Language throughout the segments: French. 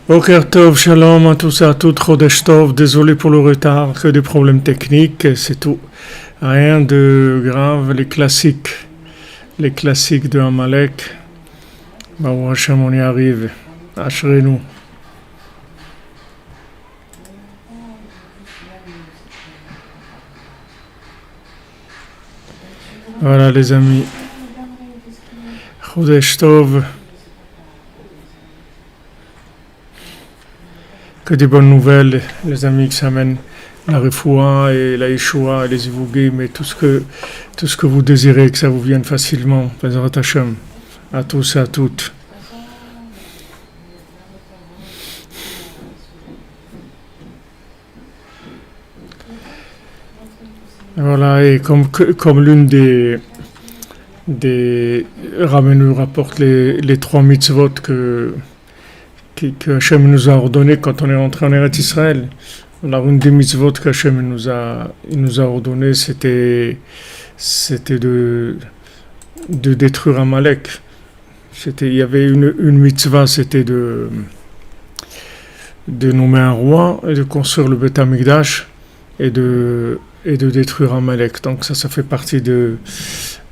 Boker Tov, Shalom à tous et à toutes, Chodesh Tov, désolé pour le retard, que des problèmes techniques, c'est tout. Rien de grave, les classiques de Amalek. Baruch Hashem, on y arrive. Ashrenu. Voilà les amis. Chodesh Tov. Que des bonnes nouvelles, les amis qui s'amènent la refoua et la yeshua et les ivugim et tout ce que vous désirez, que ça vous vienne facilement. Bezrat Hashem, à tous et à toutes. Voilà, et comme l'une des Rabbeinu nous rapporte les trois mitzvot que Hachem nous a ordonné quand on est rentré en Eretz Israël. Alors une des mitzvot qu'Hachem nous a ordonné, c'était de détruire Amalek. Il y avait une mitzvah, c'était de nommer un roi et de construire le Beth Amikdash et de détruire Amalek. Donc ça fait partie de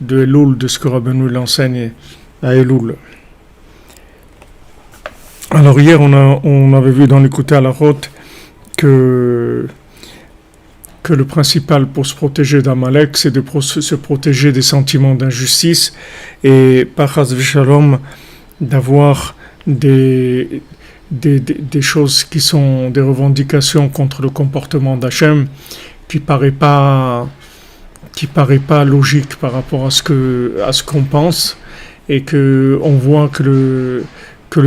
Elul, de ce que Rabbeinu l'enseigne à Elul. Alors hier, on avait vu dans l'écouté à la route que le principal pour se protéger d'Amalek, c'est de se protéger des sentiments d'injustice et par Chas v'Shalom d'avoir des choses qui sont des revendications contre le comportement d'Hachem qui paraît pas logique par rapport à ce qu'on pense et que on voit que le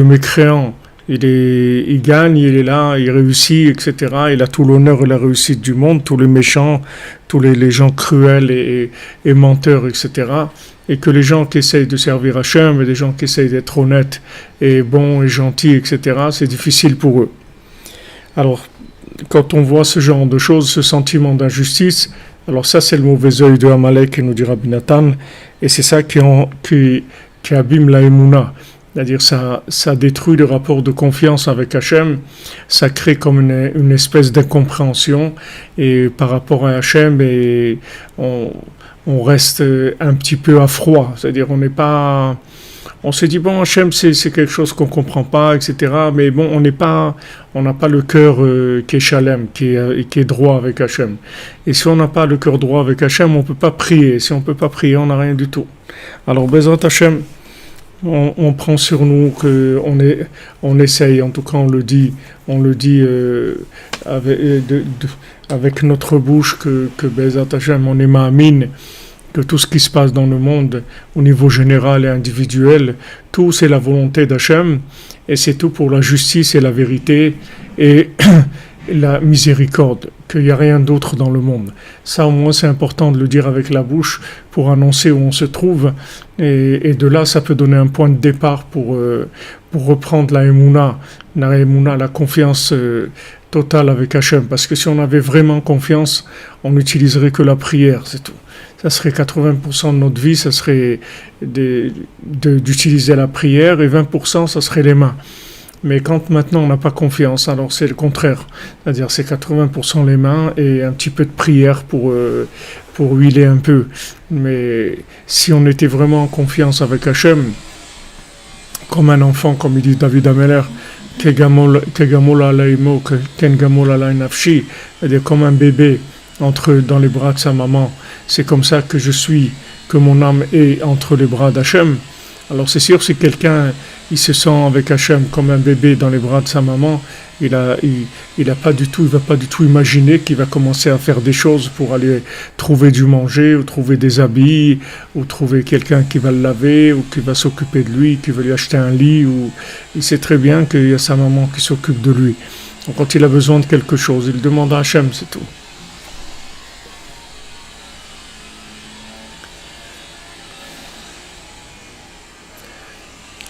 mécréant, il gagne, il est là, il réussit, etc. Il a tout l'honneur et la réussite du monde, tous les méchants, tous les gens cruels et menteurs, etc. Et que les gens qui essayent de servir Hachem, et les gens qui essayent d'être honnêtes et bons et gentils, etc., c'est difficile pour eux. Alors, quand on voit ce genre de choses, ce sentiment d'injustice, alors ça c'est le mauvais œil de Amalek, nous dit Rabbi Nathan, et c'est ça qui abîme la Emouna. C'est-à-dire ça détruit le rapport de confiance avec Hachem, ça crée comme une espèce d'incompréhension et par rapport à Hachem et on reste un petit peu à froid. C'est-à-dire on s'est dit bon Hachem c'est quelque chose qu'on comprend pas, etc. Mais bon on n'a pas le cœur qui est shalem, qui est droit avec Hachem. Et si on n'a pas le cœur droit avec Hachem, on peut pas prier. Si on peut pas prier, on n'a rien du tout. Alors Bezrat Hachem, on prend sur nous on essaye, en tout cas on le dit avec notre bouche que Bezrat Hashem, on est ma'amin, que tout ce qui se passe dans le monde au niveau général et individuel, tout c'est la volonté d'Hachem et c'est tout pour la justice et la vérité et la miséricorde, qu'il n'y a rien d'autre dans le monde. Ça au moins c'est important de le dire avec la bouche pour annoncer où on se trouve et de là ça peut donner un point de départ pour reprendre la Emouna, la confiance totale avec Hachem, parce que si on avait vraiment confiance, on n'utiliserait que la prière, c'est tout. Ça serait 80% de notre vie, ça serait d'utiliser la prière et 20% ça serait les mains. Mais quand maintenant on n'a pas confiance, alors c'est le contraire. C'est-à-dire c'est 80% les mains et un petit peu de prière pour huiler un peu. Mais si on était vraiment en confiance avec Hachem, comme un enfant, comme il dit David Ameller, Kegamol alaimo, Kengamol alay nafshi, c'est-à-dire comme un bébé dans les bras de sa maman, c'est comme ça que je suis, que mon âme est entre les bras d'Hachem. Alors c'est sûr, si quelqu'un il se sent avec Hachem comme un bébé dans les bras de sa maman, il va pas du tout imaginer qu'il va commencer à faire des choses pour aller trouver du manger, ou trouver des habits, ou trouver quelqu'un qui va le laver, ou qui va s'occuper de lui, qui va lui acheter un lit, ou il sait très bien qu'il y a sa maman qui s'occupe de lui. Donc quand il a besoin de quelque chose, il demande à Hachem, c'est tout.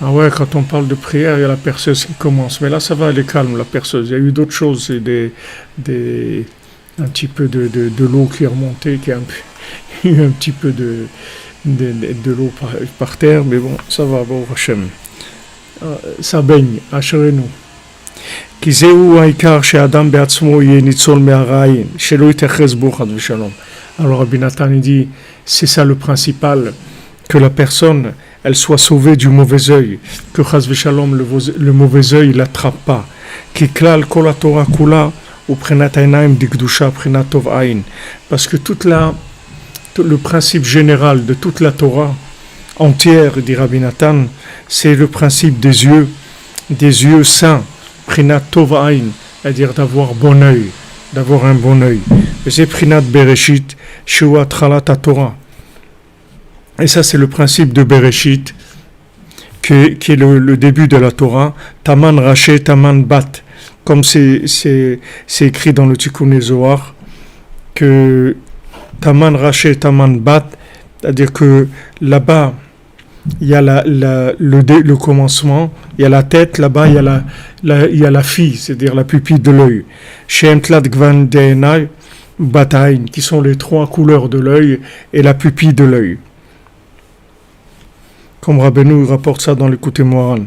Ah ouais, quand on parle de prière, il y a la perceuse qui commence. Mais là, ça va, elle est calme, la perceuse. Il y a eu d'autres choses, c'est un petit peu de l'eau qui est remontée, il y a eu un petit peu de l'eau par terre, mais bon, ça va, bon, Hachem. Ça baigne, Asherenu. כי זהו העיקר שהאדם בעצמו יהיה ניצול מהרעין, שלא יתאחז בו חס ושלום. Alors Rabbi Nathan il dit, c'est ça le principal, que la personne, elle soit sauvée du mauvais œil, que chas v'shalom, le mauvais œil ne l'attrape pas. Ki klal kol Torah kula ou prenat ainaim dikdusha prenat tov ain. Parce que tout le principe général de toute la Torah entière, dit Rabbi Nathan, c'est le principe des yeux saints, prenat tov ain, c'est-à-dire d'avoir bon œil, d'avoir un bon œil. Et c'est prenat bereshit, shua tralat Torah. Et ça, c'est le principe de Bereshit, qui est le début de la Torah. Taman Raché, Taman Bat. Comme c'est écrit dans le Tikkun Zohar, que Taman Raché, Taman Bat, c'est-à-dire que là-bas, il y a le commencement, il y a la tête, là-bas, il y a la fille, c'est-à-dire la pupille de l'œil. Shem Tlat Gvan Deinai, Bataïn, qui sont les trois couleurs de l'œil et la pupille de l'œil. Comme Rabbeinu rapporte ça dans l'écoute Moran.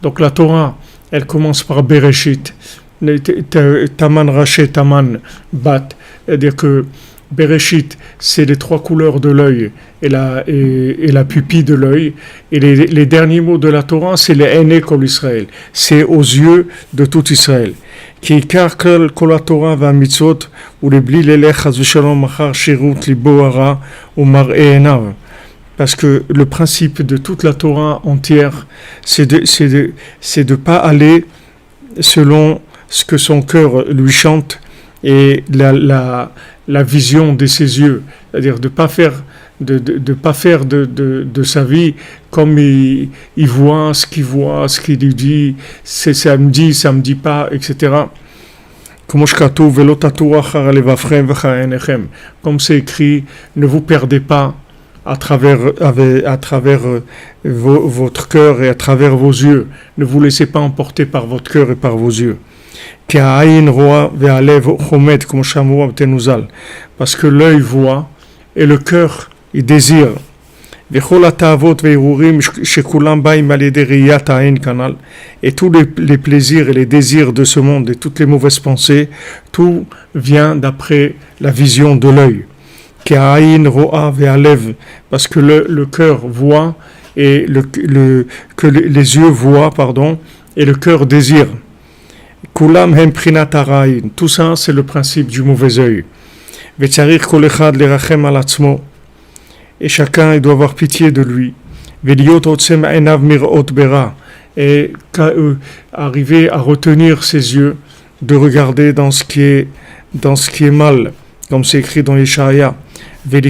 Donc la Torah, elle commence par Bereshit, Taman Raché, Taman Bat, c'est-à-dire que Bereshit, c'est les trois couleurs de l'œil et la pupille de l'œil. Et les derniers mots de la Torah, c'est les Einé Kol Israël. C'est aux yeux de tout Israël. Qui car kol la Torah va mitzvot ou les bli lelech chas v'shalom machar shirut libo hara ou mar'e enav. Parce que le principe de toute la Torah entière, c'est de pas aller selon ce que son cœur lui chante et la vision de ses yeux, c'est-à-dire de pas faire de sa vie comme il voit, ce qu'il lui dit, ça me dit pas, etc. Comme c'est écrit, ne vous perdez pas à travers votre cœur et à travers vos yeux. Ne vous laissez pas emporter par votre cœur et par vos yeux. Parce que l'œil voit et le cœur il désire. Et tous les plaisirs et les désirs de ce monde et toutes les mauvaises pensées, tout vient d'après la vision de l'œil. Parce que le cœur voit et que les yeux voient, et le cœur désire. Tout ça, c'est le principe du mauvais œil. Et chacun il doit avoir pitié de lui. Et arriver à retenir ses yeux de regarder dans ce qui est mal, comme c'est écrit dans Yeshaya. Et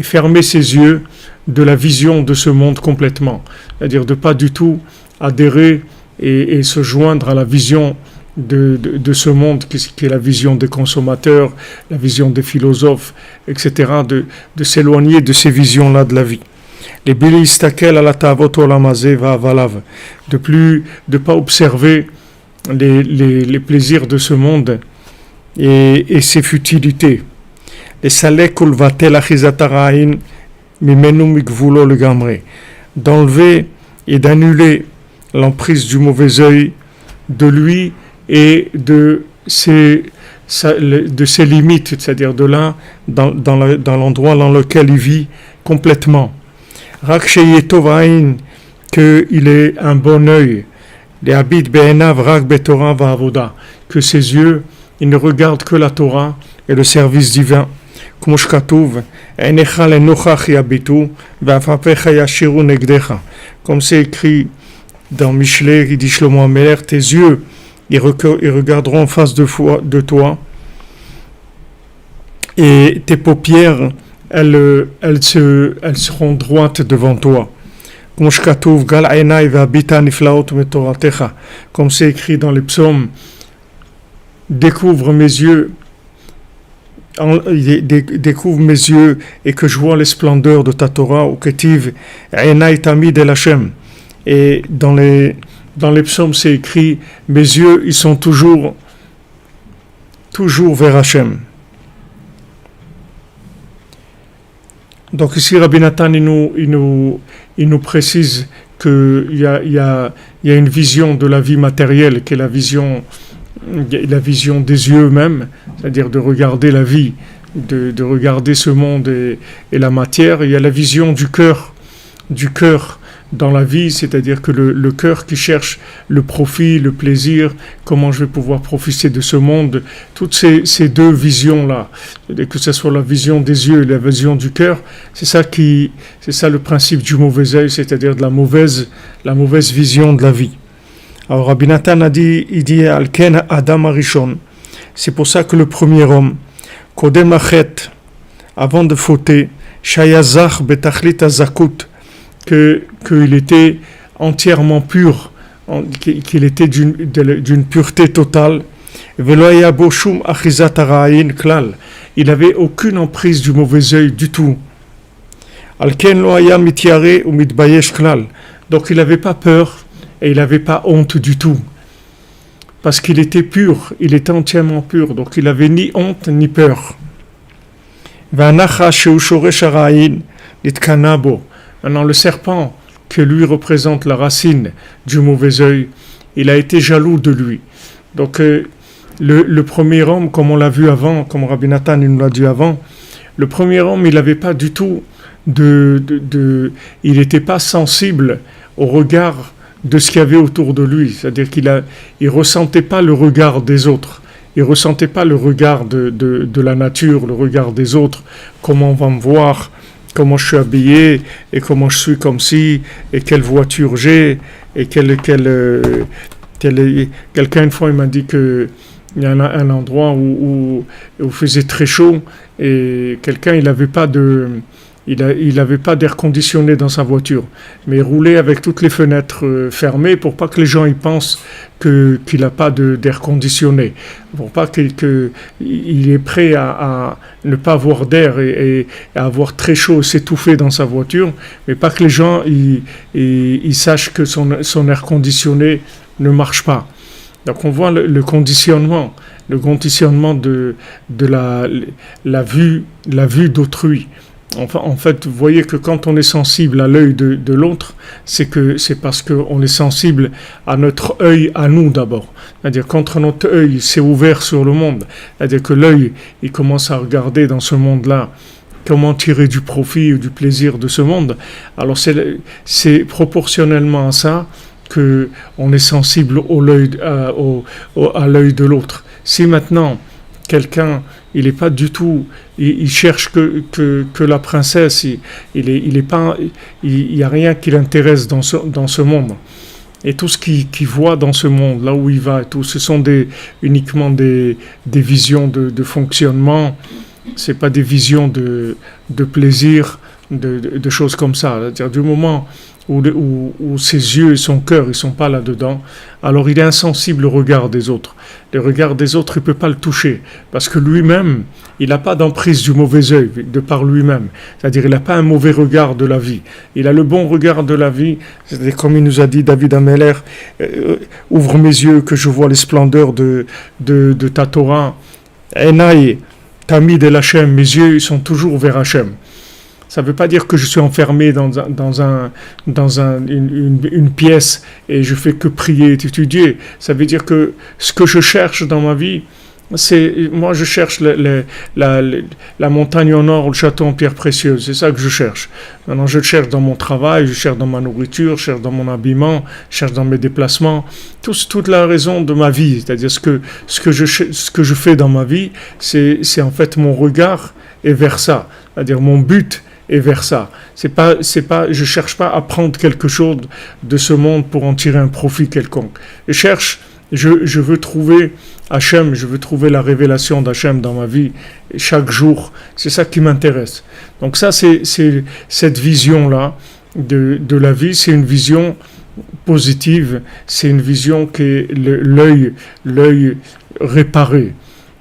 fermer ses yeux de la vision de ce monde complètement, c'est-à-dire de pas du tout adhérer et se joindre à la vision de ce monde qui est la vision des consommateurs, la vision des philosophes, etc., de s'éloigner de ces visions-là de la vie. Les bilistakel à la tavot olamazé va valav, de pas observer les plaisirs de ce monde et ses futilités. Les salek ulvatel achizatarain mimenu mikvulo le gamre, d'enlever et d'annuler l'emprise du mauvais œil de lui et de ses limites, c'est-à-dire de là, dans l'endroit dans lequel il vit complètement. Rak sheyetovain, qu'il ait un bon œil, les habit be'enav rak betorah va'avoda, que ses yeux, ils ne regardent que la Torah et le service divin. Comme c'est écrit dans Michelet, il dit Shlomo Ameler, tes yeux, ils regarderont en face de toi, et tes paupières, elles seront droites devant toi. Comme c'est écrit dans les psaumes, découvre mes yeux et que je vois les splendeurs de ta Torah, ou ketiv einai tamid el Hashem. Et dans les psaumes c'est écrit, mes yeux ils sont toujours vers Hashem. Donc ici, Rabbi Nathan, il nous précise qu'il y a une vision de la vie matérielle, qui est la vision des yeux même, c'est-à-dire de regarder la vie, de regarder ce monde et la matière. Il y a la vision du cœur dans la vie, c'est-à-dire que le cœur qui cherche le profit, le plaisir, comment je vais pouvoir profiter de ce monde, toutes ces deux visions-là, que ce soit la vision des yeux et la vision du cœur, c'est ça le principe du mauvais œil, c'est-à-dire de la mauvaise vision de la vie. Alors Rabbi Nathan il dit Alken Adam Arishon, c'est pour ça que le premier homme, Kodem Lachet, avant de fauter, Shayazach Betachlit Azakut, qu'il était entièrement pur, qu'il était d'une pureté totale. Il n'avait aucune emprise du mauvais œil du tout. Donc il n'avait pas peur et il n'avait pas honte du tout. Parce qu'il était pur, il était entièrement pur, donc il n'avait ni honte ni peur. Maintenant, le serpent, que lui représente la racine du mauvais œil, il a été jaloux de lui. Donc, le premier homme, comme on l'a vu avant, comme Rabbi Nathan nous l'a dit avant, le premier homme, il n'avait pas du tout il n'était pas sensible au regard de ce qu'il y avait autour de lui. C'est-à-dire il ressentait pas le regard des autres. Il ressentait pas le regard de la nature, le regard des autres, comment on va me voir, comment je suis habillé, et comment je suis comme ci, et quelle voiture j'ai, et quelqu'un une fois il m'a dit que il y a un endroit où il faisait très chaud, et quelqu'un il n'avait pas d'air conditionné dans sa voiture, mais il roulait avec toutes les fenêtres fermées pour pas que les gens y pensent qu'il n'a pas d'air conditionné, pour pas qu'il est prêt à ne pas avoir d'air et à avoir très chaud, s'étouffer dans sa voiture, mais pas que les gens ils sachent que son air conditionné ne marche pas. Donc on voit le conditionnement de la vue d'autrui. Enfin, en fait, vous voyez que quand on est sensible à l'œil de l'autre, c'est parce qu'on est sensible à notre œil à nous d'abord. C'est-à-dire quand notre œil s'est ouvert sur le monde, c'est-à-dire que l'œil il commence à regarder dans ce monde-là comment tirer du profit ou du plaisir de ce monde. Alors c'est proportionnellement à ça que on est sensible à l'œil de l'autre. Si maintenant quelqu'un il n'est pas du tout, il cherche que la princesse, il y a rien qui l'intéresse dans ce monde. Et tout ce qu'il voit dans ce monde, là où il va, et tout, ce sont uniquement des visions de fonctionnement. C'est pas des visions de plaisir, de choses comme ça. C'est-à-dire du moment où ses yeux et son cœur, ils sont pas là-dedans, alors il est insensible au regard des autres. Le regard des autres, il peut pas le toucher, parce que lui-même, il n'a pas d'emprise du mauvais œil, de par lui-même. C'est-à-dire, il n'a pas un mauvais regard de la vie. Il a le bon regard de la vie, c'est-à-dire, comme il nous a dit David Ameller, ouvre mes yeux que je vois les splendeurs de ta Torah. Enaï, Tamid el Hashem, mes yeux, ils sont toujours vers Hashem. Ça ne veut pas dire que je suis enfermé dans une pièce et je fais que prier et étudier. Ça veut dire que ce que je cherche dans ma vie, moi je cherche la montagne en or ou le château en pierre précieuse. C'est ça que je cherche. Maintenant, je cherche dans mon travail, je cherche dans ma nourriture, je cherche dans mon habillement, je cherche dans mes déplacements. Toute la raison de ma vie, c'est-à-dire ce que je fais dans ma vie, c'est en fait mon regard est vers ça. C'est-à-dire mon but et vers ça. Je cherche pas à prendre quelque chose de ce monde pour en tirer un profit quelconque. Je veux trouver Hachem, je veux trouver la révélation d'Hachem dans ma vie chaque jour. C'est ça qui m'intéresse. Donc ça, c'est cette vision-là de la vie, c'est une vision positive, c'est une vision qui est l'œil réparé.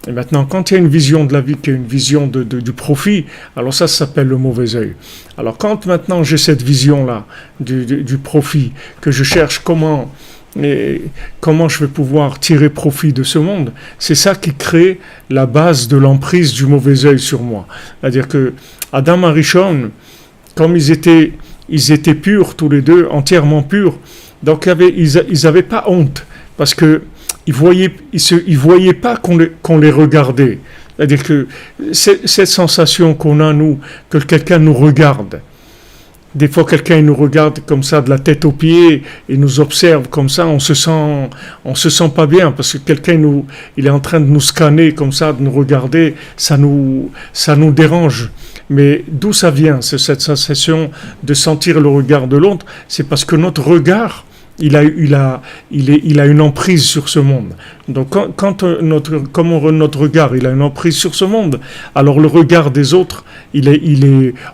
Et maintenant, quand il y a une vision de la vie qui est une vision du profit, alors ça s'appelle le mauvais œil. Alors quand maintenant j'ai cette vision-là du profit, que je cherche comment je vais pouvoir tirer profit de ce monde, c'est ça qui crée la base de l'emprise du mauvais œil sur moi. C'est-à-dire que Adam Arishon, comme ils étaient purs tous les deux, entièrement purs, donc ils n'avaient pas honte, parce que ils voyaient pas qu'on les regardait. C'est-à-dire que cette sensation qu'on a, nous, que quelqu'un nous regarde, des fois quelqu'un nous regarde comme ça de la tête aux pieds et nous observe comme ça, on se sent pas bien, parce que il est en train de nous scanner comme ça, de nous regarder, ça nous dérange. Mais d'où ça vient, cette sensation de sentir le regard de l'autre? C'est parce que notre regard, il a une emprise sur ce monde. Donc quand notre regard, il a une emprise sur ce monde, alors le regard des autres,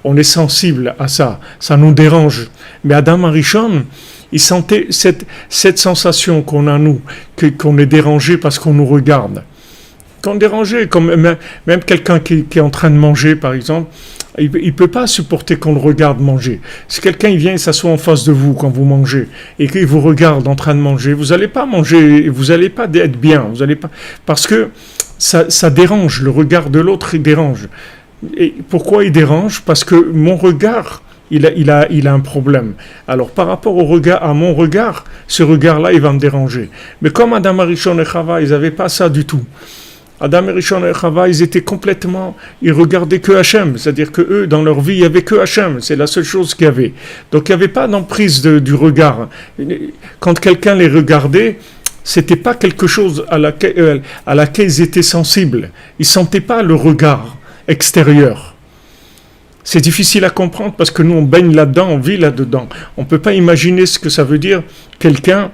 on est sensible à ça. Ça nous dérange. Mais Adam Arishon, il sentait cette sensation qu'on a nous, qu'on est dérangé parce qu'on nous regarde. Qu'on est dérangé, comme même quelqu'un qui est en train de manger, par exemple, il ne peut pas supporter qu'on le regarde manger. Si quelqu'un il vient et s'assoit en face de vous quand vous mangez et qu'il vous regarde en train de manger, vous n'allez pas manger, vous n'allez pas être bien, vous allez pas, parce que ça dérange, le regard de l'autre il dérange. Et pourquoi il dérange? Parce que mon regard, il a un problème. Alors par rapport à mon regard, ce regard-là il va me déranger. Mais comme Adam Arishon et Chava, ils n'avaient pas ça du tout. Adam et Rishon et Chava, ils regardaient que Hachem, c'est-à-dire que eux, dans leur vie, il n'y avait que Hachem, c'est la seule chose qu'il y avait. Donc il n'y avait pas d'emprise du regard. Quand quelqu'un les regardait, c'était pas quelque chose à laquelle ils étaient sensibles. Ils sentaient pas le regard extérieur. C'est difficile à comprendre parce que nous, on baigne là-dedans, on vit là-dedans. On ne peut pas imaginer ce que ça veut dire quelqu'un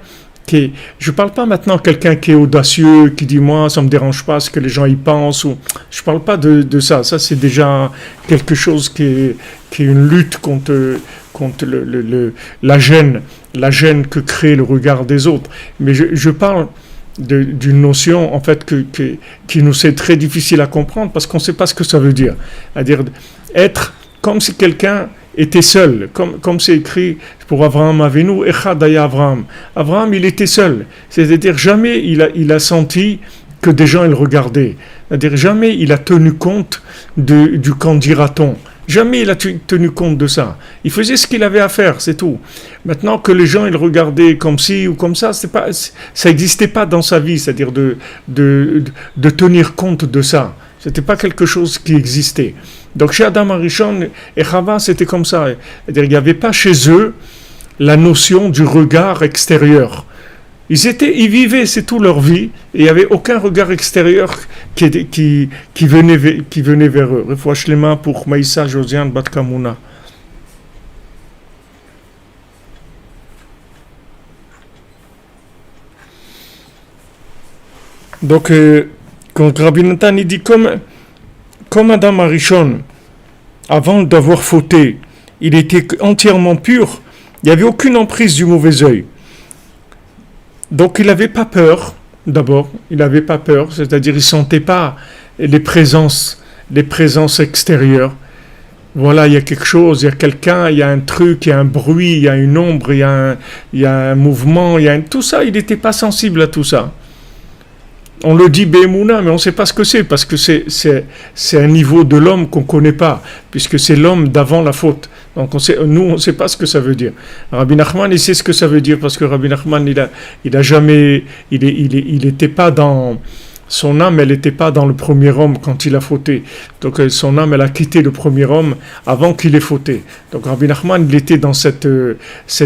je ne parle pas maintenant de quelqu'un qui est audacieux, qui dit moi ça ne me dérange pas ce que les gens y pensent. Je ne parle pas de ça. Ça c'est déjà quelque chose qui est une lutte contre la gêne que crée le regard des autres. Mais je parle d'une notion en fait qui nous est très difficile à comprendre parce qu'on ne sait pas ce que ça veut dire. C'est-à-dire être comme si quelqu'un était seul, comme c'est écrit pour Abraham Avinu, Echad Haya Abraham. Abraham, il était seul. C'est-à-dire, jamais il a senti que des gens le regardaient. C'est-à-dire, jamais il a tenu compte du qu'en dira-t-on. Jamais il a tenu compte de ça. Il faisait ce qu'il avait à faire, c'est tout. Maintenant que les gens ils regardaient comme ci ou comme ça ça n'existait pas dans sa vie, c'est-à-dire de tenir compte de ça. C'était pas quelque chose qui existait. Donc chez Adam Arishon et Chava, c'était comme ça. C'est-à-dire il n'y avait pas chez eux la notion du regard extérieur. Ils vivaient, c'est tout leur vie, et il n'y avait aucun regard extérieur qui venait vers eux. Refouach les mains pour Maïssa Josiane Batkamouna. Donc, quand Rabbi Nathan il dit comme Adam Arishon, avant d'avoir fauté, il était entièrement pur, il n'y avait aucune emprise du mauvais œil. Donc il n'avait pas peur, d'abord, c'est-à-dire il ne sentait pas les présences extérieures. Voilà, il y a quelque chose, il y a quelqu'un, il y a un truc, il y a un bruit, il y a une ombre, il y a un mouvement, tout ça, il n'était pas sensible à tout ça. On le dit Bémouna, mais on ne sait pas ce que c'est, parce que c'est un niveau de l'homme qu'on ne connaît pas, puisque c'est l'homme d'avant la faute. Donc nous, on ne sait pas ce que ça veut dire. Rabbi Nachman, il sait ce que ça veut dire, parce que Rabbi Nachman, il n'était pas dans... Son âme, elle n'était pas dans le premier homme quand il a fauté. Donc son âme, elle a quitté le premier homme avant qu'il ait fauté. Donc Rabbi Nachman, il était dans cette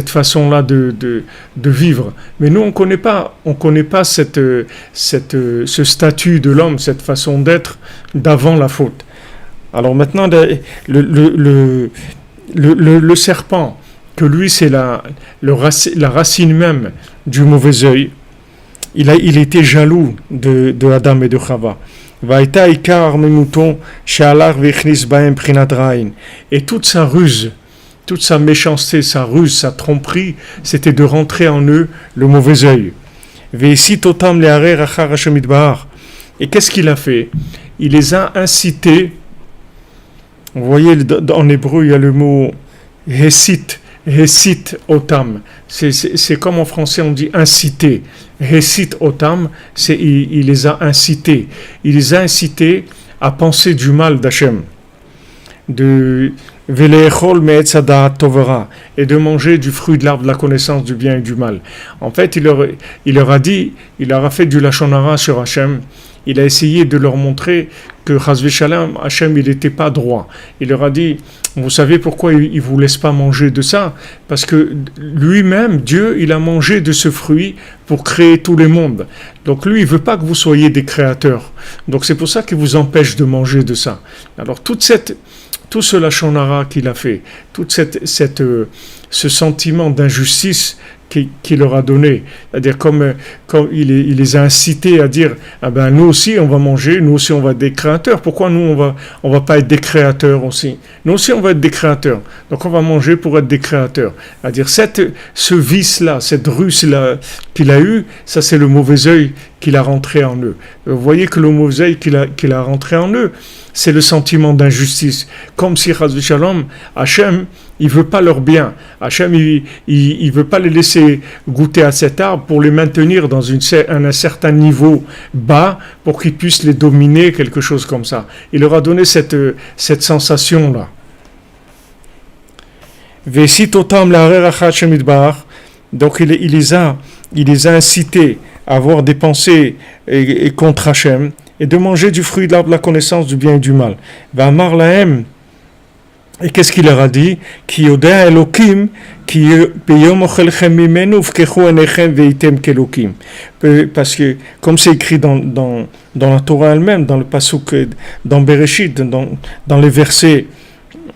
façon-là de vivre. Mais nous, on connaît pas ce statut de l'homme, cette façon d'être d'avant la faute. Alors maintenant, le serpent, que lui, c'est la racine même du mauvais œil. Il était jaloux de Adam et de Chava. Et toute sa ruse, toute sa méchanceté, sa ruse, sa tromperie, c'était de rentrer en eux le mauvais œil. Et qu'est-ce qu'il a fait? Il les a incités. Vous voyez, en hébreu, il y a le mot Hesit otam. C'est comme en français on dit inciter. Hesit otam, il les a incités. Il les a incités à penser du mal d'Hachem. de Velechol me'etz hada'at tovera, et de manger du fruit de l'arbre de la connaissance du bien et du mal. En fait, il leur a dit, il leur a fait du lachon hara sur Hachem. Il a essayé de leur montrer que Chas v'Shalom, Hachem, il n'était pas droit. Il leur a dit, vous savez pourquoi il ne vous laisse pas manger de ça? Parce que lui-même, Dieu, il a mangé de ce fruit pour créer tous les mondes. Donc lui, il ne veut pas que vous soyez des créateurs. Donc c'est pour ça qu'il vous empêche de manger de ça. Alors tout ce lachon hara qu'il a fait, ce sentiment d'injustice qu'il leur a donné, c'est-à-dire comme il les a incités à dire, ah ben nous aussi on va manger, nous aussi on va être des créateurs. Pourquoi nous on va pas être des créateurs aussi? Nous aussi on va être des créateurs. Donc on va manger pour être des créateurs. C'est-à-dire ce vice-là, cette ruse-là qu'il a eu, ça c'est le mauvais œil qu'il a rentré en eux. Vous voyez que le mauvais œil qu'il a rentré en eux, c'est le sentiment d'injustice. Comme si Chas v'Shalom, Hachem, il veut pas leur bien. Hachem, il veut pas les laisser goûter à cet arbre pour les maintenir dans un certain niveau bas pour qu'ils puissent les dominer, quelque chose comme ça. Il leur a donné cette sensation-là. Donc il les a incités à avoir des pensées et contre Hachem et de manger du fruit de l'arbre de la connaissance du bien et du mal. V'amar lahem. Et qu'est-ce qu'il leur a dit? Ki yoda Elokim, ki beyom ochelchem mimenu vkechu enechem veitem kelokim. Parce que, comme c'est écrit dans la Torah elle-même, dans le pasuk, dans Bereshit, dans les versets,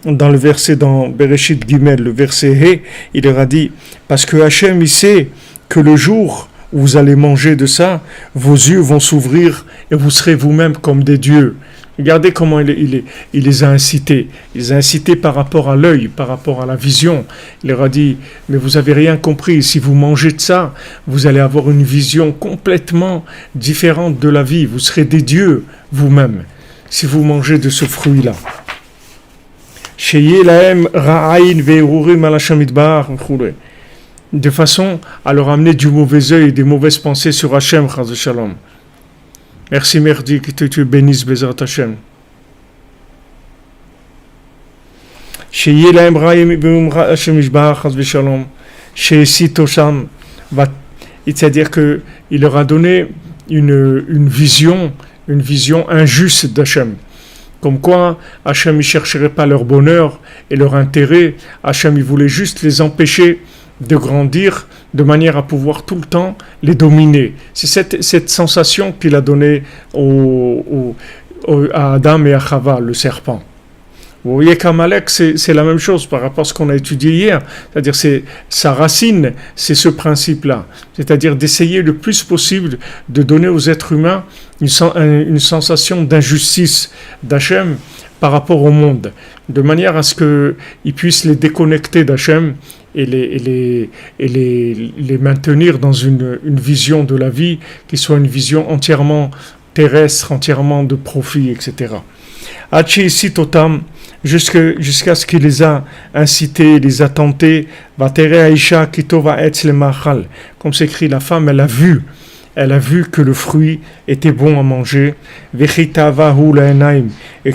dans Bereshit Gimel, le verset He, il leur a dit, parce que Hachem, il sait que le jour où vous allez manger de ça, vos yeux vont s'ouvrir et vous serez vous-même comme des dieux. Regardez comment il les a incités. Il les a incités par rapport à l'œil, par rapport à la vision. Il leur a dit, mais vous n'avez rien compris. Si vous mangez de ça, vous allez avoir une vision complètement différente de la vie. Vous serez des dieux vous-même, si vous mangez de ce fruit-là. De façon à leur amener du mauvais œil, des mauvaises pensées sur Hachem, Chas v'Shalom. Merci Merdi, que tu bénisses Bezrat Hashem. C'est-à-dire qu'il leur a donné une vision injuste d'Hachem. Comme quoi Hachem ne chercherait pas leur bonheur et leur intérêt. Hachem il voulait juste les empêcher de grandir de manière à pouvoir tout le temps les dominer. C'est cette sensation qu'il a donnée à Adam et à Chava, le serpent. Vous voyez qu'Amalek, c'est la même chose par rapport à ce qu'on a étudié hier. C'est-à-dire, sa racine, c'est ce principe-là. C'est-à-dire d'essayer le plus possible de donner aux êtres humains une sensation d'injustice d'Hachem par rapport au monde, de manière à ce qu'ils puissent les déconnecter d'Hachem et les maintenir dans une vision de la vie qui soit une vision entièrement terrestre, entièrement de profit, etc. Hachi Sitotam, jusqu'à ce qu'il les a incités, les a tentés, comme c'est écrit, la femme, elle a vu que le fruit était bon à manger, et que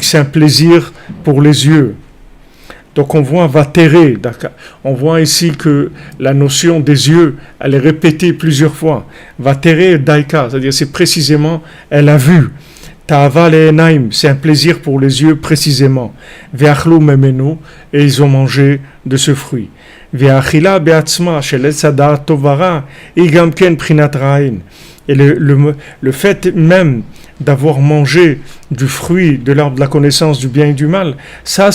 c'est un plaisir pour les yeux. Donc on voit vatere, on voit ici que la notion des yeux, elle est répétée plusieurs fois. Vatere daika, c'est-à-dire c'est précisément, elle a vu. Ta'ava le'enaim, c'est un plaisir pour les yeux précisément. Ve'achlu memenu, et ils ont mangé de ce fruit. Ve'achila be'atzma shel tzada tovara, igamken prinat ra'in. Et le fait même d'avoir mangé du fruit de l'arbre de la connaissance du bien et du mal, ça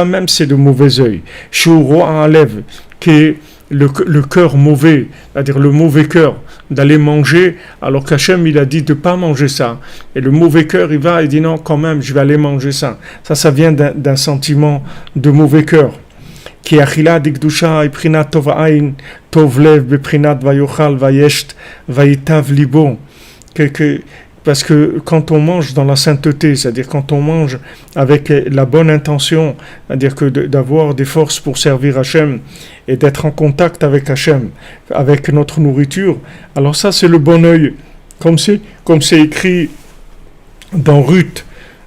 même c'est de mauvais œil. Shuro alev, qui est le cœur mauvais, c'est-à-dire le mauvais cœur, d'aller manger, alors qu'Hachem il a dit de ne pas manger ça. Et le mauvais cœur, il dit non, quand même, je vais aller manger ça. Ça vient d'un sentiment de mauvais cœur. Qui achila dikdusha iprinat tov ain tov lev beprinat vayochal vayesht vayitav libo. Parce que quand on mange dans la sainteté, c'est-à-dire quand on mange avec la bonne intention, c'est-à-dire que d'avoir des forces pour servir Hachem et d'être en contact avec Hachem, avec notre nourriture, alors ça c'est le bon œil. Comme c'est écrit dans Ruth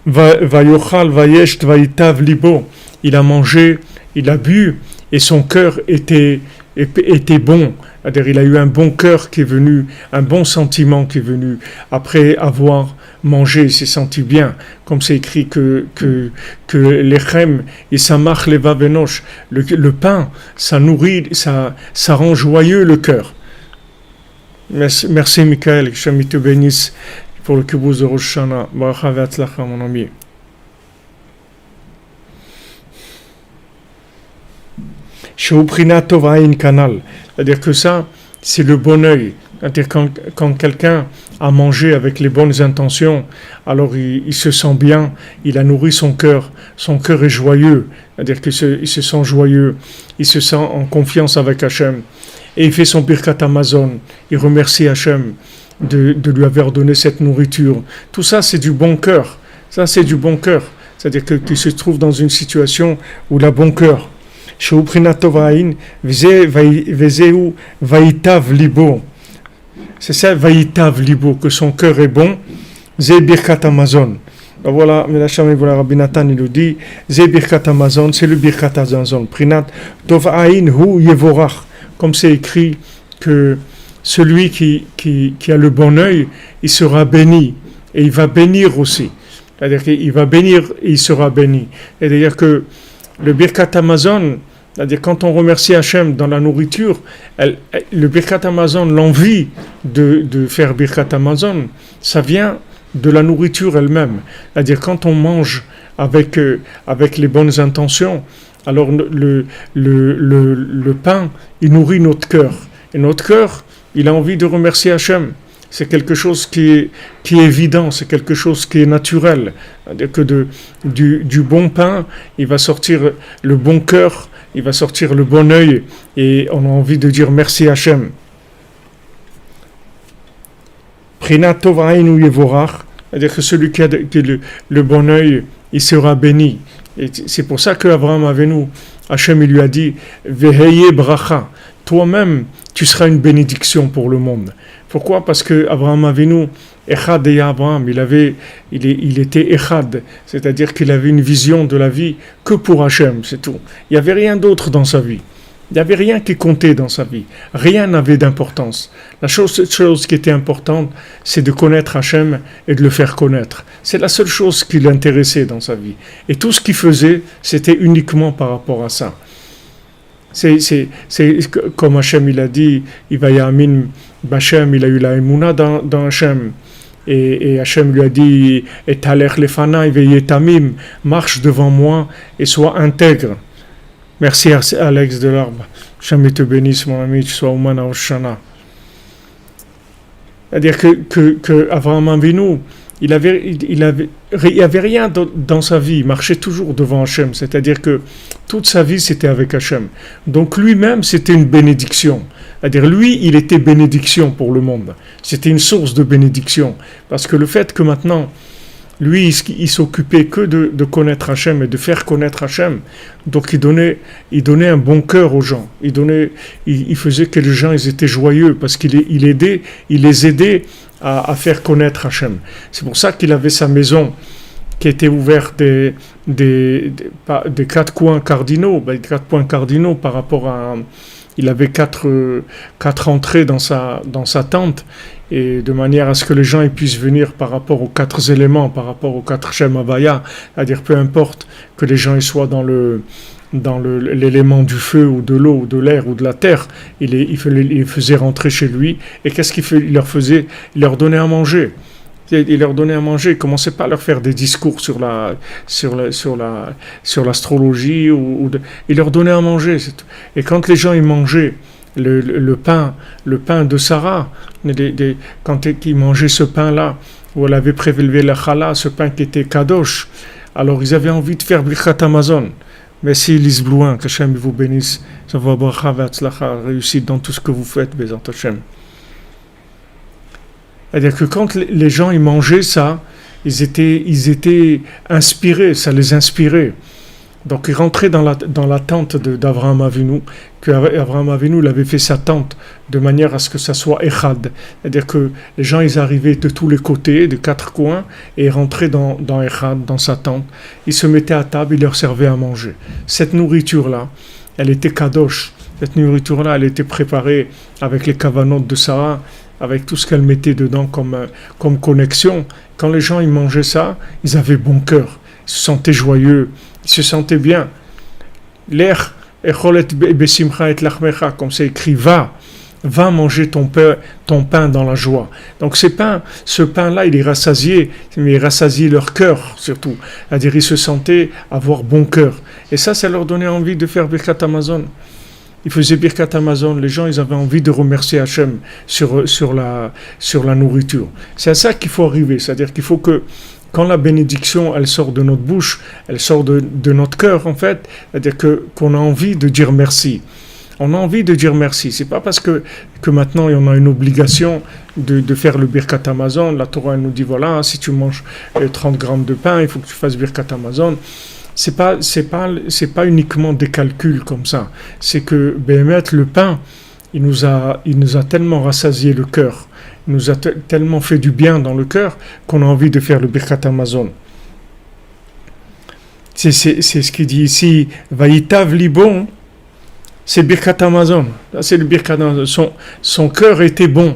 Vayochal, vayesh, vaitav libo. Il a mangé, il a bu, et son cœur était bon. C'est-à-dire, il a eu un bon cœur qui est venu, un bon sentiment qui est venu après avoir mangé, il s'est senti bien. Comme c'est écrit que l'echem et samach leva benosh, le pain, ça nourrit, ça rend joyeux le cœur. Merci Michael, que Shem te bénisse pour le kibbutz de Rosh Hashanah. Baracha ve'atzlacha, mon ami. Sheuprinat tov ayin kanal. C'est-à-dire que ça, c'est le bon œil. C'est-à-dire quand quelqu'un a mangé avec les bonnes intentions, alors il se sent bien, il a nourri son cœur est joyeux. C'est-à-dire qu'il se sent joyeux, il se sent en confiance avec Hachem. Et il fait son birkat Amazon, il remercie Hachem de lui avoir donné cette nourriture. Tout ça, c'est du bon cœur. Ça, c'est du bon cœur. C'est-à-dire qu'il se trouve dans une situation où il a bon cœur. C'est ça, vaïtav libo, que son cœur est bon. Zé birkat Amazon. Voilà, Rabbi Nathan, il nous dit, Zé birkat Amazon, c'est le birkat Amazon. Prinat tov ayin hu yevorach. Comme c'est écrit que celui qui a le bon œil, il sera béni. Et il va bénir aussi. C'est-à-dire qu'il va bénir et il sera béni. C'est-à-dire que le birkat Amazon, c'est-à-dire quand on remercie Hachem dans la nourriture, le birkat Amazon, l'envie de faire birkat Amazon, ça vient de la nourriture elle-même. C'est-à-dire quand on mange avec les bonnes intentions, alors le pain, il nourrit notre cœur. Et notre cœur, il a envie de remercier Hachem. C'est quelque chose qui est évident, c'est quelque chose qui est naturel. C'est-à-dire que du bon pain, il va sortir le bon cœur, il va sortir le bon œil, et on a envie de dire merci Hachem. Prinat tov ayin hu yevorach, c'est-à-dire que celui qui a le bon œil, il sera béni. Et c'est pour ça qu'Abraham Avinu, Hachem, il lui a dit Veheye bracha, toi-même, tu seras une bénédiction pour le monde. Pourquoi? Parce que Abraham Avinu, Echad et Abraham, il était Echad, c'est-à-dire qu'il avait une vision de la vie que pour Hachem, c'est tout. Il n'y avait rien d'autre dans sa vie. Il n'y avait rien qui comptait dans sa vie. Rien n'avait d'importance. La chose qui était importante, c'est de connaître Hachem et de le faire connaître. C'est la seule chose qui l'intéressait dans sa vie. Et tout ce qu'il faisait, c'était uniquement par rapport à ça. C'est comme Hachem, il a dit, il va y amin Bachem, il a eu la émouna dans Hachem. Et Hachem lui a dit, et talech lefanaï veyetamim, marche devant moi et sois intègre. Merci Alex de l'Arbre. Hachem te bénisse, mon ami, tu sois Ouman Rosh Hashanah. C'est-à-dire que Avraham Avinu, il y avait rien dans sa vie, il marchait toujours devant Hachem, c'est-à-dire que toute sa vie c'était avec Hachem. Donc lui-même c'était une bénédiction, c'est-à-dire lui il était bénédiction pour le monde, c'était une source de bénédiction, parce que le fait que maintenant lui il s'occupait que de connaître Hachem et de faire connaître Hachem, donc il donnait un bon cœur aux gens, il faisait que les gens ils étaient joyeux, parce qu'il les aidait à faire connaître Hachem. C'est pour ça qu'il avait sa maison qui était ouverte des 4 coins cardinaux, 4 points cardinaux par rapport à... Il avait quatre entrées dans sa tente, et de manière à ce que les gens ils puissent venir par rapport aux 4 éléments, par rapport aux 4 Shem Havaya, c'est-à-dire peu importe que les gens ils soient dans l'élément du feu ou de l'eau ou de l'air ou de la terre, il les faisait rentrer chez lui. Et qu'est-ce il leur faisait? Il leur donnait à manger. Il leur donnait à manger. Il commençait pas à leur faire des discours sur l'astrologie il leur donnait à manger. Et quand les gens ils mangeaient le pain de Sarah, quand ils mangeaient ce pain-là, où elle avait prélevé la challah, ce pain qui était kadosh, alors ils avaient envie de faire birkat Amazon. Merci Lise Blouin, qu'Hachem vous bénisse. Ça va bracha ve'atzlacha, réussite dans tout ce que vous faites, Bezat Hachem. C'est-à-dire que quand les gens ils mangeaient ça, ils étaient inspirés, ça les inspirait. Donc il rentrait dans la tente d'Avraham Avinu, que Avraham Avinu il avait fait sa tente de manière à ce que ça soit Echad. C'est-à-dire que les gens ils arrivaient de tous les côtés, de quatre coins, et ils rentraient dans Echad, dans sa tente. Ils se mettaient à table, ils leur servaient à manger. Cette nourriture-là, elle était kadosh. Cette nourriture-là, elle était préparée avec les kavanotes de Sarah, avec tout ce qu'elle mettait dedans comme connexion. Quand les gens ils mangeaient ça, ils avaient bon cœur, ils se sentaient joyeux, ils se sentaient bien. L'air, comme c'est écrit, va manger ton pain dans la joie. Donc ce pain-là, il est rassasié, mais il rassasiait leur cœur surtout. C'est-à-dire, ils se sentaient avoir bon cœur. Et ça leur donnait envie de faire Birkat Hamazon. Ils faisaient Birkat Hamazon, les gens ils avaient envie de remercier Hachem sur la nourriture. C'est à ça qu'il faut arriver, c'est-à-dire qu'il faut que quand la bénédiction elle sort de notre bouche, elle sort de notre cœur en fait, c'est-à-dire qu'on a envie de dire merci. On a envie de dire merci. C'est pas parce que maintenant on a une obligation de faire le Birkat Hamazon. La Torah elle nous dit voilà, si tu manges 30 grammes de pain, il faut que tu fasses Birkat Hamazon. C'est pas uniquement des calculs comme ça. C'est que Béhémet, le pain, il nous a tellement rassasié le cœur, il nous a tellement fait du bien dans le cœur qu'on a envie de faire le Birkat Hamazon. C'est ce qu'il dit ici, Vayitav libon, c'est Birkat Hamazon. Là, c'est le Birkat Hamazon. Son cœur était bon.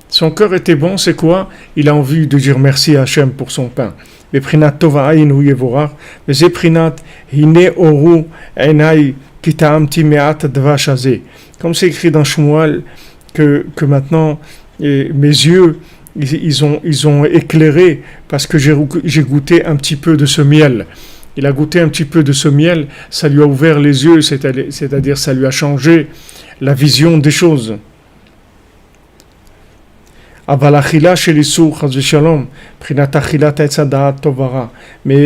Son cœur était bon, c'est quoi? Il a envie de dire merci à Hachem pour son pain. Beprinat tova ayin hu yevorach, bezeprinat hine oru enai kitaamti me'at dvash hazeh. Comme c'est écrit dans Shmuel que maintenant mes yeux ils ont éclairé parce que j'ai goûté un petit peu de ce miel. Il a goûté un petit peu de ce miel, ça lui a ouvert les yeux, c'est-à-dire ça lui a changé la vision des choses. Mais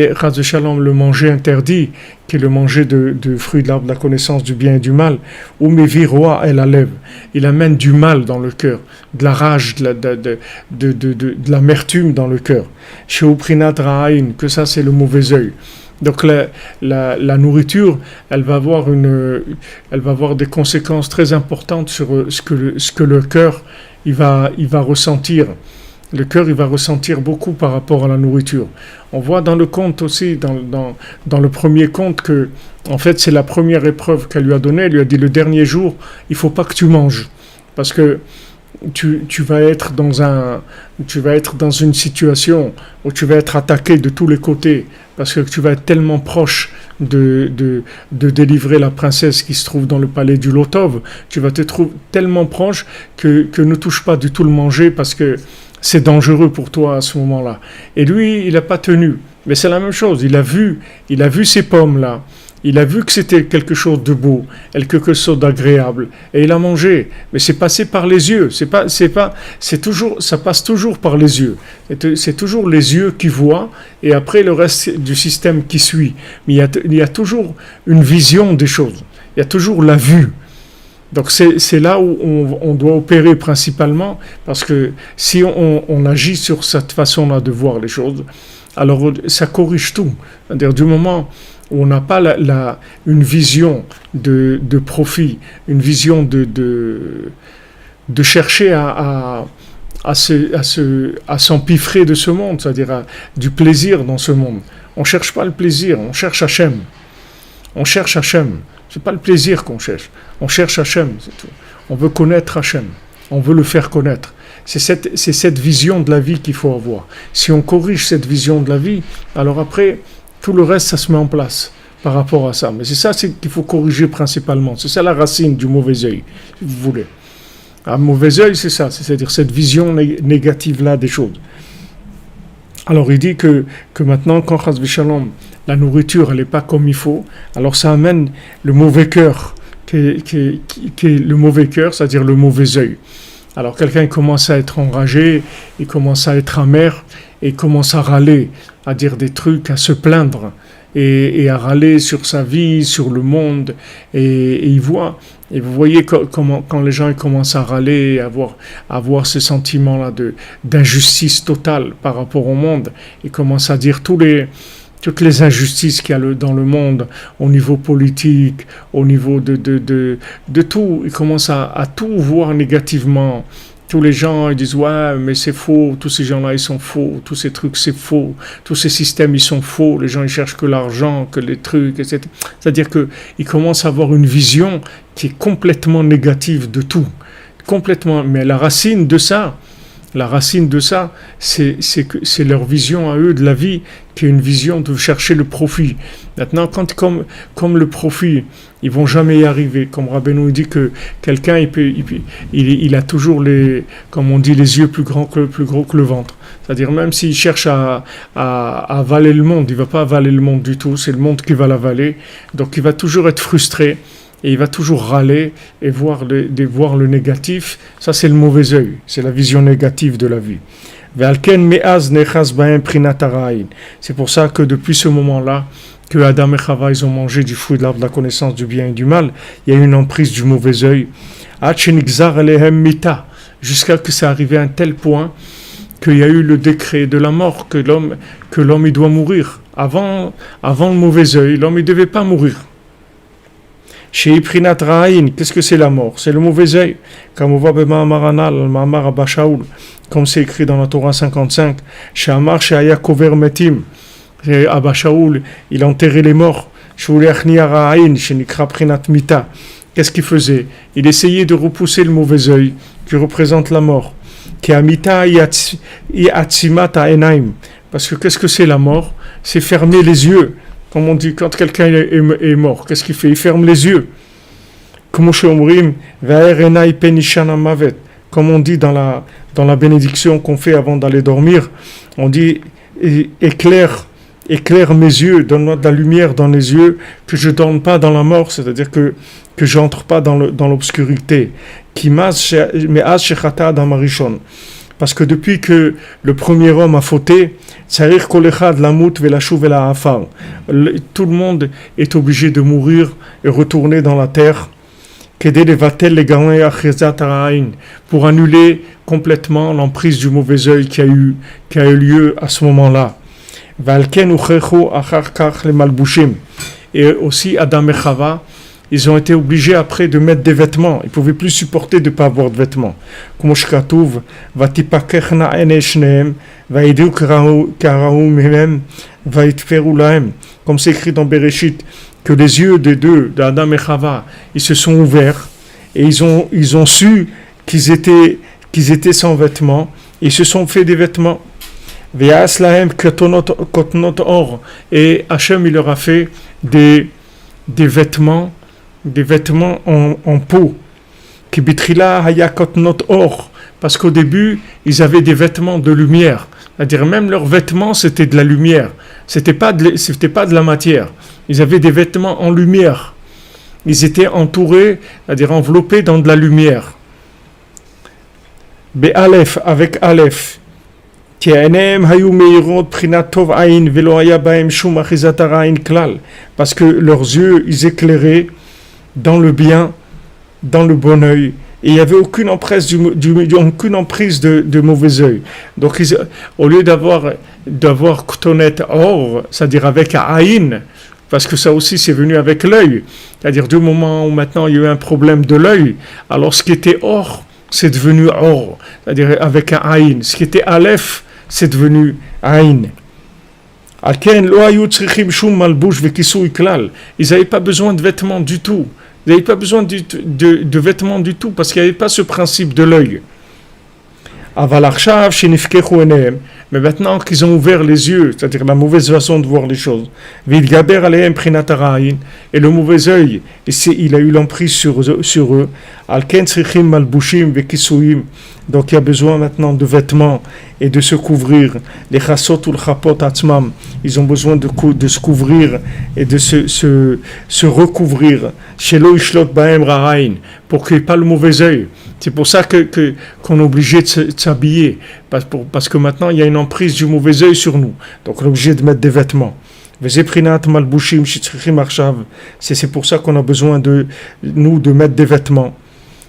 le manger interdit, qui est le manger de fruits de l'arbre de la connaissance du bien et du mal, ou meviroa el alev, il amène du mal dans le cœur, de la rage, de l'amertume dans le cœur. Que ça c'est le mauvais œil. Donc la nourriture, elle va avoir des conséquences très importantes sur ce que le cœur il va ressentir. Le cœur il va ressentir beaucoup par rapport à la nourriture. On voit dans le conte aussi, dans le premier conte que en fait c'est la première épreuve qu'elle lui a donnée. Elle lui a dit le dernier jour, il faut pas que tu manges parce que tu vas être dans une situation où tu vas être attaqué de tous les côtés parce que tu vas être tellement proche de délivrer la princesse qui se trouve dans le palais du Lotov. Tu vas te trouver tellement proche que ne touche pas du tout le manger parce que c'est dangereux pour toi à ce moment-là. Et lui, il n'a pas tenu. Mais c'est la même chose. Il a vu ces pommes-là. Il a vu que c'était quelque chose de beau, quelque chose d'agréable, et il a mangé. Mais c'est passé par les yeux. Ça passe toujours par les yeux. C'est toujours les yeux qui voient, et après le reste du système qui suit. Mais il y a toujours une vision des choses. Il y a toujours la vue. Donc c'est là où on doit opérer principalement, parce que si on agit sur cette façon-là de voir les choses, alors ça corrige tout. C'est-à-dire du moment où on n'a pas une vision de profit, une vision de chercher à s'empiffrer de ce monde, c'est-à-dire du plaisir dans ce monde. On ne cherche pas le plaisir, on cherche Hachem. On cherche Hachem. Ce n'est pas le plaisir qu'on cherche. On cherche Hachem, c'est tout. On veut connaître Hachem. On veut le faire connaître. C'est cette vision de la vie qu'il faut avoir. Si on corrige cette vision de la vie, alors après, tout le reste, ça se met en place par rapport à ça. Mais c'est ça qu'il faut corriger principalement. C'est ça la racine du mauvais œil, si vous voulez. Un mauvais œil, c'est ça. C'est-à-dire cette vision négative-là des choses. Alors il dit que maintenant, quand Chas v'Shalom, la nourriture, elle n'est pas comme il faut, alors ça amène le mauvais cœur, qui est le mauvais cœur, c'est-à-dire le mauvais œil. Alors quelqu'un commence à être enragé, il commence à être amer, et il commence à râler, à dire des trucs, à se plaindre, et à râler sur sa vie, sur le monde, et il voit. Et vous voyez comment quand les gens ils commencent à râler, à avoir ce sentiment-là d'injustice totale par rapport au monde, ils commencent à dire tous toutes les injustices qu'il y a dans le monde, au niveau politique, au niveau de tout. Ils commencent à tout voir négativement. Tous les gens ils disent ouais mais c'est faux, tous ces gens-là ils sont faux, tous ces trucs c'est faux, tous ces systèmes ils sont faux, les gens ils cherchent que l'argent, que les trucs, etc. C'est-à-dire qu'ils commencent à avoir une vision qui est complètement négative de tout, complètement. Mais la racine de ça, c'est leur vision à eux de la vie, qui est une vision de chercher le profit. Maintenant, comme le profit, ils vont jamais y arriver. Comme Rabbeinu dit que quelqu'un, il a toujours comme on dit, les yeux plus gros que le ventre. C'est-à-dire même s'il cherche à avaler le monde, il va pas avaler le monde du tout. C'est le monde qui va l'avaler. Donc il va toujours être frustré. Et il va toujours râler et voir le négatif. Ça, c'est le mauvais œil. C'est la vision négative de la vie. C'est pour ça que depuis ce moment-là, que Adam et Chava, ils ont mangé du fruit de l'arbre de la connaissance du bien et du mal, il y a eu une emprise du mauvais œil. Jusqu'à que ça arrivait à un tel point qu'il y a eu le décret de la mort, que l'homme il doit mourir. Avant le mauvais œil, l'homme il ne devait pas mourir. Chez Iprinat Ra'in, qu'est-ce que c'est la mort? C'est le mauvais œil. Comme on voit dans Ma'amaranal, le Ma'amar Abba Shaul, comme c'est écrit dans la Torah 55. Chez Amar, chez Aya Kover Metim. Abba Shaul, il enterrait les morts. Shulech Nia Ra'in, chez Nikra Prinat Mita. Qu'est-ce qu'il faisait? Il essayait de repousser le mauvais œil qui représente la mort. Ki Amita Yatzimata Enaim. Parce que qu'est-ce que c'est la mort? C'est fermer les yeux. Comme on dit, quand quelqu'un est mort, qu'est-ce qu'il fait? Il ferme les yeux. Comme on dit dans la bénédiction qu'on fait avant d'aller dormir, on dit éclaire mes yeux, donne-moi de la lumière dans les yeux, que je ne dorme pas dans la mort, c'est-à-dire que j'entre pas dans l'obscurité. Parce que depuis que le premier homme a fauté, tout le monde est obligé de mourir et retourner dans la terre pour annuler complètement l'emprise du mauvais œil qui a eu lieu à ce moment-là. Et aussi Adam et Chava, ils ont été obligés après de mettre des vêtements. Ils ne pouvaient plus supporter de ne pas avoir de vêtements. Comme c'est écrit dans Bereshit, que les yeux des deux, d'Adam et Chava, ils se sont ouverts et ils ont su qu'ils étaient sans vêtements. Ils se sont fait des vêtements. Et Hachem, il leur a fait des vêtements en peau. Parce qu'au début, ils avaient des vêtements de lumière. C'est-à-dire même leurs vêtements, c'était de la lumière. C'était pas de la matière. Ils avaient des vêtements en lumière. Ils étaient entourés, c'est-à-dire enveloppés dans de la lumière. Be'alef, avec Aleph. Parce que leurs yeux, ils éclairaient dans le bien, dans le bon œil. Et il n'y avait aucune emprise de mauvais œil. Donc, au lieu d'avoir Ktonet or, c'est-à-dire avec Aïn, parce que ça aussi c'est venu avec l'œil, c'est-à-dire du moment où maintenant il y a eu un problème de l'œil, alors ce qui était or, c'est devenu or, c'est-à-dire avec un Aïn. Ce qui était Aleph, c'est devenu Aïn. Ils n'avaient pas besoin de vêtements du tout. Ils n'avaient pas besoin de vêtements du tout parce qu'il n'y avait pas ce principe de l'œil. Mais maintenant qu'ils ont ouvert les yeux, c'est-à-dire la mauvaise façon de voir les choses, et le mauvais œil, il a eu l'emprise sur eux, donc il y a besoin maintenant de vêtements et de se couvrir. Les chassot ou le chapot atzmam, ils ont besoin de se couvrir et de se recouvrir. Shelo ishlot baem ra'ain, pour qu'il n'y ait pas le mauvais œil. C'est pour ça qu'on est obligé de s'habiller, parce que maintenant il y a une emprise du mauvais œil sur nous. Donc on est obligé de mettre des vêtements. C'est pour ça qu'on a besoin de mettre des vêtements.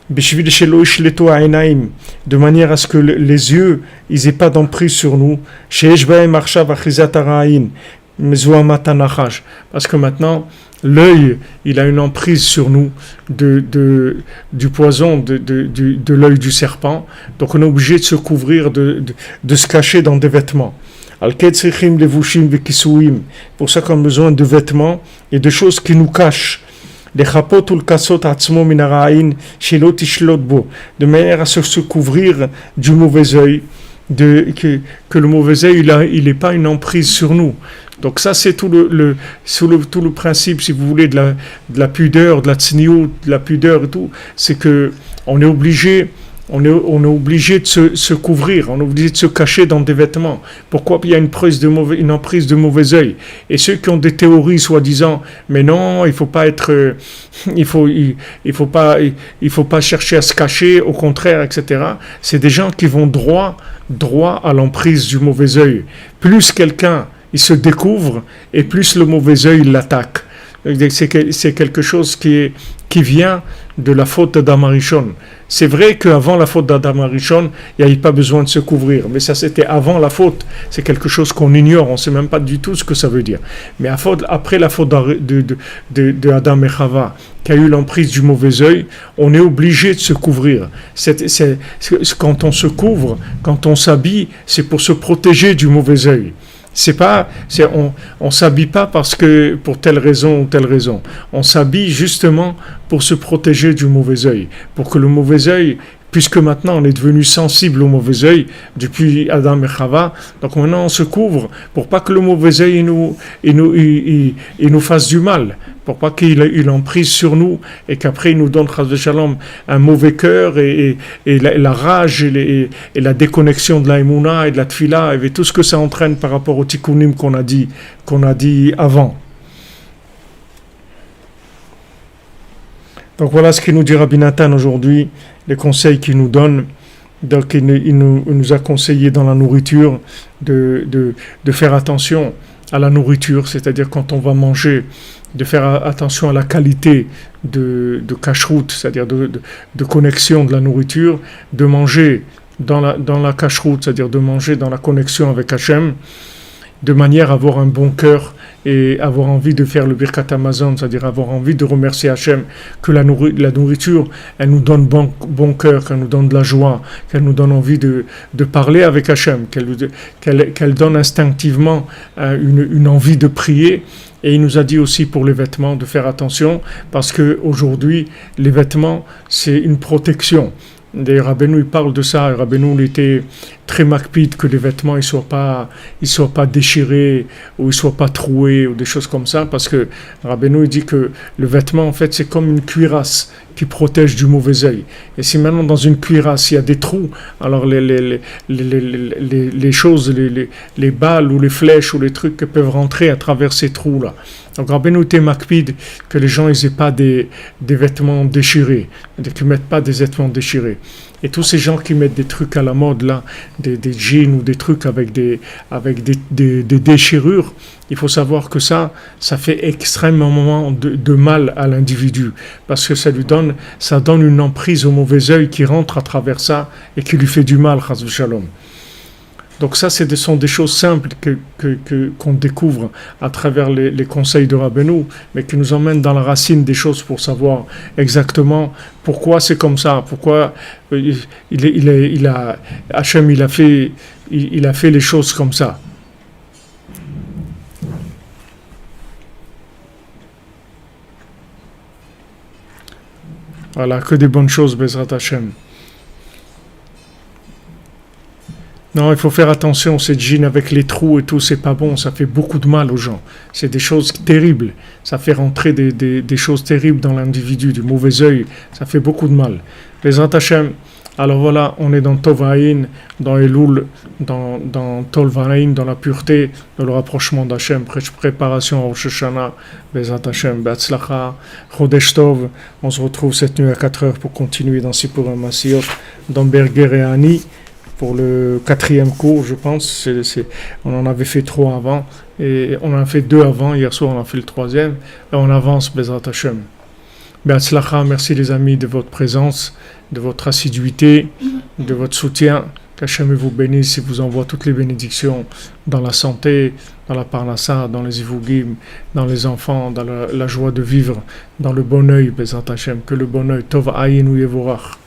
De manière à ce que les yeux ils n'aient pas d'emprise sur nous, Parce que maintenant, l'œil, il a une emprise sur nous du poison de l'œil du serpent. Donc on est obligé de se couvrir, de se cacher dans des vêtements. Pour ça qu'on a besoin de vêtements et de choses qui nous cachent. De manière à se couvrir du mauvais œil, que le mauvais œil il n'est pas une emprise sur nous. Donc ça c'est tout le principe, si vous voulez, de la pudeur, de la tsniout, de la pudeur et tout, c'est que on est obligé de se couvrir, on est obligé de se cacher dans des vêtements. Pourquoi? Il y a une emprise de mauvais œil. Et ceux qui ont des théories soi-disant, mais non, il faut pas chercher à se cacher, au contraire, etc. C'est des gens qui vont droit à l'emprise du mauvais œil. Plus quelqu'un il se découvre et plus le mauvais œil l'attaque. C'est quelque chose qui vient de la faute d'Adam Arishon. C'est vrai qu'avant la faute d'Adam Arishon, il n'y avait pas besoin de se couvrir, mais ça c'était avant la faute. C'est quelque chose qu'on ignore, on ne sait même pas du tout ce que ça veut dire. Mais après la faute de Adam et Chava, qui a eu l'emprise du mauvais œil, on est obligé de se couvrir. Quand on se couvre, quand on s'habille, c'est pour se protéger du mauvais œil. On s'habille pas parce que pour telle raison ou telle raison. On s'habille justement pour se protéger du mauvais œil, pour que le mauvais œil, puisque maintenant on est devenu sensible au mauvais œil depuis Adam et Chava, donc maintenant on se couvre pour pas que le mauvais œil nous fasse du mal, pour pas qu'il en prise sur nous et qu'après il nous donne chas v'shalom un mauvais cœur et la rage et la déconnexion de la émouna et de la tfila et tout ce que ça entraîne par rapport au tikkunim qu'on a dit avant. Donc voilà ce qu'il nous dit Rabbi Nathan aujourd'hui, les conseils qu'il nous donne. Donc il nous a conseillé dans la nourriture de faire attention à la nourriture, c'est-à-dire quand on va manger, de faire attention à la qualité de kashrut, c'est-à-dire de connexion de la nourriture, de manger dans la kashrut, c'est-à-dire de manger dans la connexion avec Hachem, de manière à avoir un bon cœur et avoir envie de faire le Birkat Hamazon, c'est-à-dire avoir envie de remercier Hachem, que la nourriture, elle nous donne bon cœur, qu'elle nous donne de la joie, qu'elle nous donne envie de parler avec Hachem, qu'elle donne instinctivement une envie de prier. Et il nous a dit aussi pour les vêtements de faire attention, parce qu'aujourd'hui, les vêtements, c'est une protection. D'ailleurs, Rabbeinu, il parle de ça. Rabbeinu, il était très makpid que les vêtements, ils soient pas déchirés, ou ils soient pas troués, ou des choses comme ça, parce que Rabbeinu, il dit que le vêtement, en fait, c'est comme une cuirasse qui protège du mauvais œil. Et si maintenant, dans une cuirasse, il y a des trous, alors les choses, les balles, ou les flèches, ou les trucs qui peuvent rentrer à travers ces trous-là. Donc, Rabbeinu était makpid que les gens, ils aient pas des vêtements déchirés, qu'ils mettent pas des vêtements déchirés. Et tous ces gens qui mettent des trucs à la mode, là, des jeans ou des trucs avec des déchirures, il faut savoir que ça fait extrêmement de mal à l'individu, parce que ça donne une emprise au mauvais œil qui rentre à travers ça et qui lui fait du mal, chas v'shalom. Donc ça, ce sont des choses simples qu'on découvre à travers les conseils de Rabbeinu, mais qui nous emmènent dans la racine des choses pour savoir exactement pourquoi c'est comme ça, pourquoi Hachem il a fait les choses comme ça. Voilà, que des bonnes choses, Bezrat Hachem. Non, il faut faire attention, ces jeans avec les trous et tout, c'est pas bon, ça fait beaucoup de mal aux gens. C'est des choses terribles, ça fait rentrer des choses terribles dans l'individu, du mauvais œil, ça fait beaucoup de mal. Les Hachem, alors voilà, on est dans Tovaïn, dans Elul, dans Tolvaïn, dans la pureté, dans le rapprochement d'Hachem, préparation à Rosh Hashanah, les Hachem, Be'atzlacha, Chodesh Tov. On se retrouve cette nuit à 4h pour continuer dans Sipurim Masiyot, dans Berger et Ani. Pour le 4e cours, je pense, on en avait fait 3 avant, et on en a fait 2 avant, hier soir on a fait le 3e, et on avance, Bezrat Hashem. Be'atzlacha, merci les amis de votre présence, de votre assiduité, de votre soutien, qu'Hachem vous bénisse et vous envoie toutes les bénédictions dans la santé, dans la parnassa, dans les ivugim, dans les enfants, dans la joie de vivre, dans le bon œil, Bezrat Hachem, que le bon œil, Tov Ayin ou Yevorach.